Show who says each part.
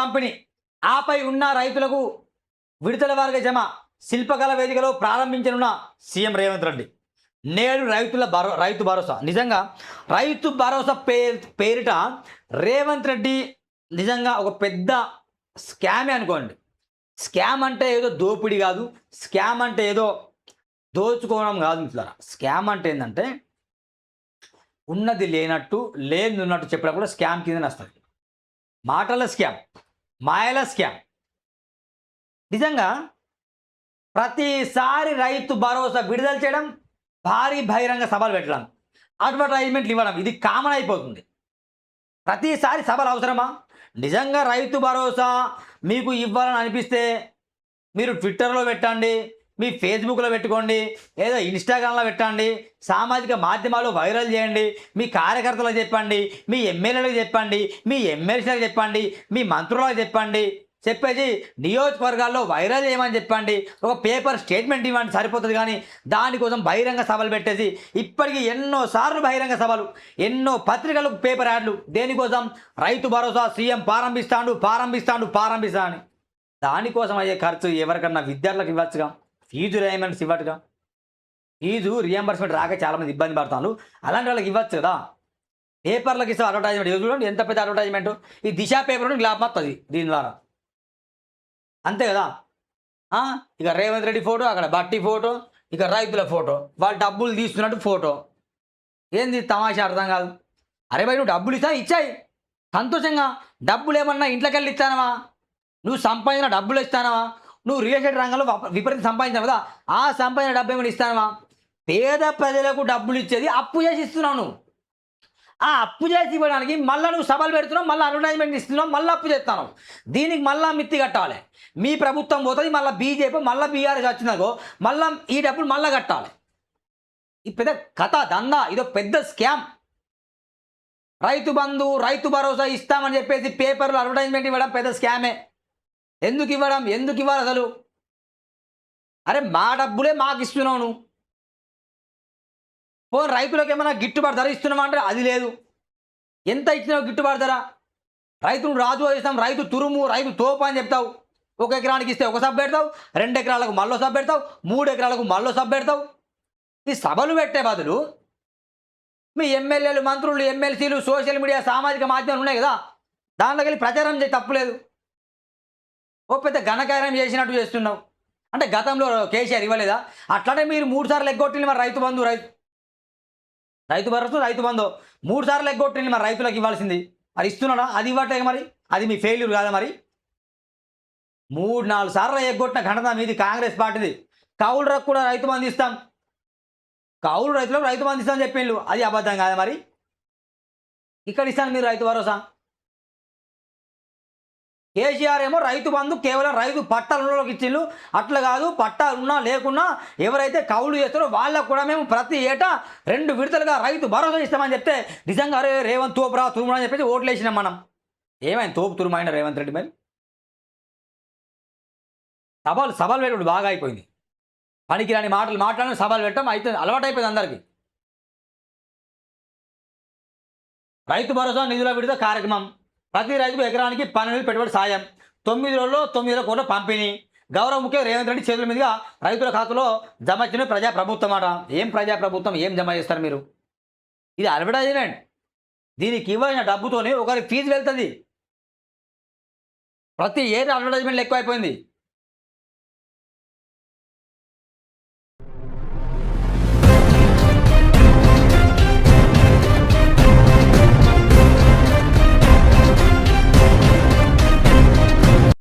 Speaker 1: పంపిణీ ఆపై ఉన్న రైతులకు విడుదల వారిగా జమ శిల్పకళ వేదికలో ప్రారంభించనున్న సీఎం రేవంత్ రెడ్డి. నేడు రైతు భరోసా నిజంగా రైతు భరోసా పేరిట రేవంత్ రెడ్డి నిజంగా ఒక పెద్ద స్కామే అనుకోండి. స్కామ్ అంటే ఏదో దోపిడీ కాదు, స్కామ్ అంటే ఏదో దోచుకోవడం కాదు మిత్రులారా. స్కామ్ అంటే ఏంటంటే ఉన్నది లేనట్టు లేనిది ఉన్నట్టు చెప్పడం కూడా స్కామ్ కింద వస్తుంది. మాటల స్కామ్, మాయల స్కామ్. నిజంగా ప్రతిసారి రైతు భరోసా విడుదల చేయడం, భారీ బహిరంగ సభలు పెట్టడం, అడ్వర్టైజ్మెంట్లు ఇవ్వడం, ఇది కామన్ అయిపోతుంది. ప్రతిసారి సభలు అవసరమా? నిజంగా రైతు భరోసా మీకు ఇవ్వాలని అనిపిస్తే మీరు ట్విట్టర్లో పెట్టండి, మీ ఫేస్బుక్లో పెట్టుకోండి, ఏదో ఇన్స్టాగ్రామ్లో పెట్టండి, సామాజిక మాధ్యమాల్లో వైరల్ చేయండి, మీ కార్యకర్తలకు చెప్పండి, మీ ఎమ్మెల్యేలకు చెప్పండి, మీ ఎమ్మెల్సీలకు చెప్పండి, మీ మంత్రులకు చెప్పండి, చెప్పేసి నియోజకవర్గాల్లో వైరల్ చేయమని చెప్పండి, ఒక పేపర్ స్టేట్మెంట్ ఇవ్వండి, సరిపోతుంది. కానీ దానికోసం బహిరంగ సభలు పెట్టేసి ఇప్పటికీ ఎన్నోసార్లు బహిరంగ సభలు, ఎన్నో పత్రికలకు పేపర్ యాడ్లు, దేనికోసం? రైతు భరోసా సీఎం ప్రారంభిస్తాను అని. దానికోసం అయ్యే ఖర్చు ఎవరికన్నా విద్యార్థులకు ఇవ్వచ్చుగా, ఫీజు రియంబర్స్మెంట్స్ ఇవ్వచ్చుగా. ఫీజు రియంబర్స్మెంట్ రాక చాలామంది ఇబ్బంది పడతాను, అలాంటి వాళ్ళకి ఇవ్వచ్చు కదా. పేపర్లకు ఇస్తే అడ్వర్టైజ్మెంట్, చూడండి ఎంత పెద్ద అడ్వర్టైజ్మెంట్. ఈ దిశ పేపర్ లాభం వస్తుంది దీని ద్వారా, అంతే కదా. ఇక రేవంత్ రెడ్డి ఫోటో, అక్కడ బట్టి ఫోటో, ఇక రైతుల ఫోటో, వాళ్ళు డబ్బులు తీసుకున్నట్టు ఫోటో. ఏంది తమాషా అర్థం కాదు. అరే భయ్, నువ్వు డబ్బులు ఇచ్చాయి సంతోషంగా. డబ్బులు ఏమన్నా ఇంట్లోకి వెళ్ళి ఇస్తానవా? నువ్వు సంపాదించిన డబ్బులు ఇస్తానవా? నువ్వు రియల్ ఎస్టేట్ రంగంలో విపరీతం సంపాదించావు కదా, ఆ సంపాదించిన డబ్బు ఏమైనా ఇస్తానవా? పేద ప్రజలకు డబ్బులు ఇచ్చేది అప్పు చేసి ఇస్తున్నావు నువ్వు. ఆ అప్పు చేసి ఇవ్వడానికి మళ్ళీ నువ్వు సభలు పెడుతున్నావు, మళ్ళీ అడ్వర్టైజ్మెంట్ ఇస్తున్నావు, మళ్ళీ అప్పు చేస్తాను. దీనికి మళ్ళీ మిత్తి కట్టాలి. మీ ప్రభుత్వం పోతుంది, మళ్ళీ బీజేపీ, మళ్ళీ బీఆర్ఎస్ వచ్చిందనుకో, మళ్ళీ ఈ డబ్బులు మళ్ళీ కట్టాలి. ఈ పెద్ద కథ దందా, ఇదో పెద్ద స్కామ్. రైతు బంధు, రైతు భరోసా ఇస్తామని చెప్పేసి పేపర్లో అడ్వర్టైజ్మెంట్ ఇవ్వడం పెద్ద స్కామే. ఎందుకు ఇవ్వాలి అసలు? అరే మా డబ్బులే మాకు ఇస్తున్నావు నువ్వు. పోనీ రైతులకు ఏమైనా గిట్టుబాటు ధర ఇస్తున్నావా అంటే అది లేదు. ఎంత ఇచ్చినావు గిట్టుబాటు ధర? రైతును రాజు చేస్తాం, రైతు తురుము, రైతు తోపు అని చెప్తావు. 1 ఎకరానికి ఇస్తే ఒక సబ్ పెడతావు, 2 ఎకరాలకు మళ్ళీ సబ్ పెడతావు, 3 ఎకరాలకు మళ్ళీ సబ్ పెడతావు. ఈ సభలు పెట్టే బదులు మీ ఎమ్మెల్యేలు, మంత్రులు, ఎమ్మెల్సీలు, సోషల్ మీడియా, సామాజిక మాధ్యమాలు ఉన్నాయి కదా, దాంట్లోకి వెళ్ళి ప్రచారం చేసి తప్పులేదు. ఓ పెద్ద ఘనకార్యం చేసినట్టు చేస్తున్నావు. అంటే గతంలో కేసీఆర్ ఇవ్వలేదా? అట్లానే మీరు 3 సార్లు ఎగ్గొట్టింది మరి రైతు బంధు, రైతు భరోసా, రైతు బంధు 3 సార్లు ఎగ్గొట్టింది మరి రైతులకు ఇవ్వాల్సింది. అది ఇస్తున్నాడా? అది ఇవ్వట్లేదు మరి. అది మీ ఫెయిల్యూర్ కాదా మరి? 3-4 సార్లు ఎగ్గొట్టిన ఘనత మీది, కాంగ్రెస్ పార్టీది. కౌలులకు కూడా రైతు బంధు ఇస్తాం, కౌలు రైతులకు రైతు బంధు ఇస్తామని చెప్పిండ్రు, అది అబద్ధం కాదా మరి? ఇక్కడ ఇస్తాను మీరు రైతు భరోసా. కేసీఆర్ ఏమో రైతు బంధు కేవలం రైతు పట్టాలలోకి ఇచ్చిండ్రు, అట్లా కాదు, పట్టాలు ఉన్నా లేకున్నా ఎవరైతే కౌలు చేస్తారో వాళ్ళకు కూడా మేము ప్రతి ఏటా 2 విడతలుగా రైతు భరోసా ఇస్తామని చెప్తే నిజంగా అరే రేవంత్ తోపురా తురుము అని చెప్పేసి ఓట్లు వేసినాం మనం. ఏమైంది తోపు తురుమైన రేవంత్ రెడ్డి? మరి సభలు పెట్టడం బాగా అయిపోయింది. పనికిరాని మాటలు మాట్లాడిన సభలు పెట్టడం అయితే అలవాటు అయిపోయింది అందరికీ. రైతు భరోసా నిధుల విడుదల కార్యక్రమం, ప్రతి రైతుకు ఎకరానికి 12,000 పెట్టుబడి సాయం, 9 రోజుల్లో 9,000 కోట్ల పంపిణీ. గౌరవ ముఖ్యమంత్రి రేవంత్ రెడ్డి చేతుల మీదుగా రైతుల ఖాతాలో జమ ఇచ్చిన ప్రజాప్రభుత్వం అట. ఏం ప్రజాప్రభుత్వం? ఏం జమ చేస్తారు మీరు? ఇది అడ్వర్టైజ్మెంట్. దీనికి ఇవ్వాల్సిన డబ్బుతోనే ఒకరి ఫీజు వెళ్తుంది. ప్రతి ఏడు అడ్వర్టైజ్మెంట్లు ఎక్కువైపోయింది.